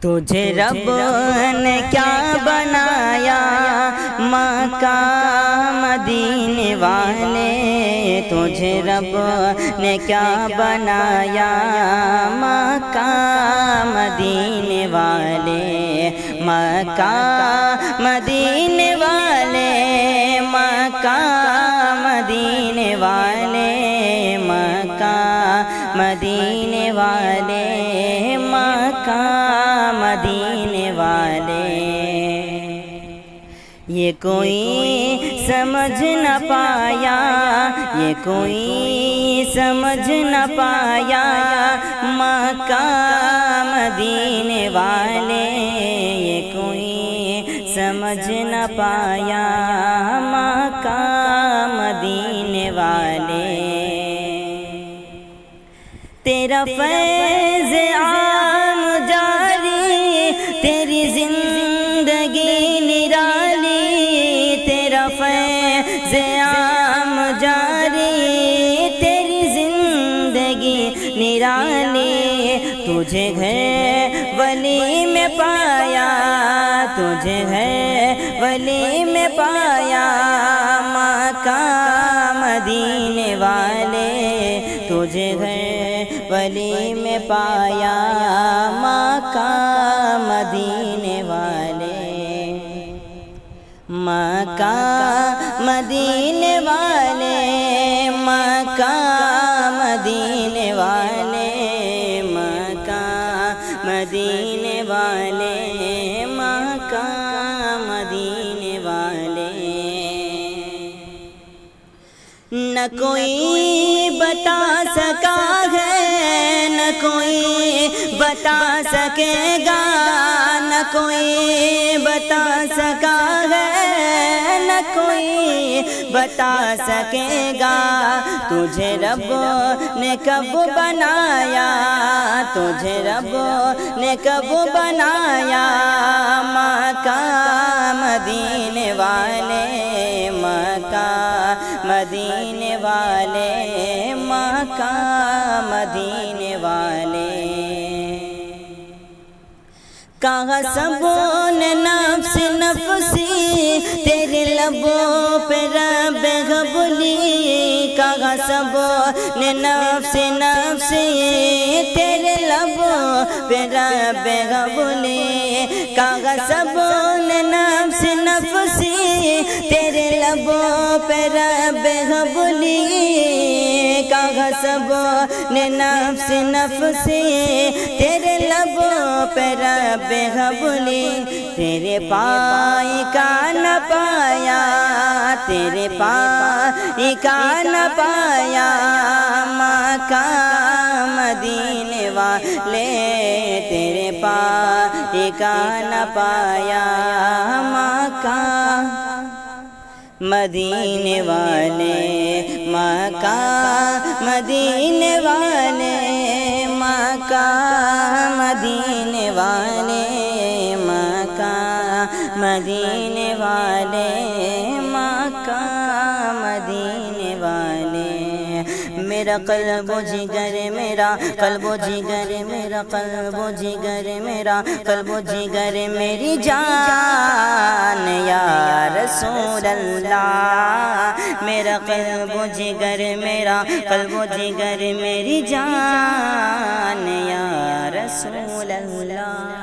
تجھے رب نے کیا بنایا مکہ مدینے والے، تجھے رب نے کیا بنایا مکہ مدینے والے، مکہ مدینے والے، مکہ مدینے والے، مکہ مدینے والے، مکہ مدینے والے۔ یہ کوئی سمجھ نہ پایا، یہ کوئی سمجھ نہ پایا مکہ مدینے والے، یہ کوئی سمجھ نہ پایا مکہ مدینے والے۔ تیرا فیض عام جاری، تیری زندگی نرالی، تیرا فیض عام جاری، تیری زندگی نرالی، تجھے گھر ولی میں پایا، تجھے گھر ولی میں پایا مکہ مدینے والے، تجھے گھر ولی میں پایا مکہ مدینے والے، مکہ مدینے والے، مکہ مدینے والے، مکہ مدینے والے، مکہ مدینے والے۔ نہ کوئی بتا سکا ہے، نہ کوئی بتا سکے گا، نہ کوئی بتا سکا ہے، نہ کوئی بتا سکے گا، تجھے رب نے کب بنایا، تجھے رب نے کب بنایا مکہ مدینے والے، مکہ مدینے والے، مکہ مدینے والے۔ کہا سبوں نے نفس نفسی، تیرے لبوں پہ رب غبلی، کہا سبوں نے نفس نفسی، تیرے لبوں پہ رب غبلی، کہا سبوں نے نفس نفسی، تیرے لبوں پہ رب غبلی، کہا سبوں نے نفس نفسی، تیرے لبوں پہ رب غبلی، تیرے پائی کا نہ پایا، تیرے پائی کا نہ پایا مکہ مدینے والے، تیرے پائی کا نہ پایا مکہ مدینے والے، مکہ مدینے والے، مکہ مدینے والے، مکہ مدینے والے، مکہ مدینے والے۔ میرا قلب و جگر، میرا قلب و جگر، میرا قلب و جگر، میرا قلب و جگر، میری جان یا رسول اللہ، میرا قلب و جگر، میرا قلب و جگر، میری جان یا رسول اللہ۔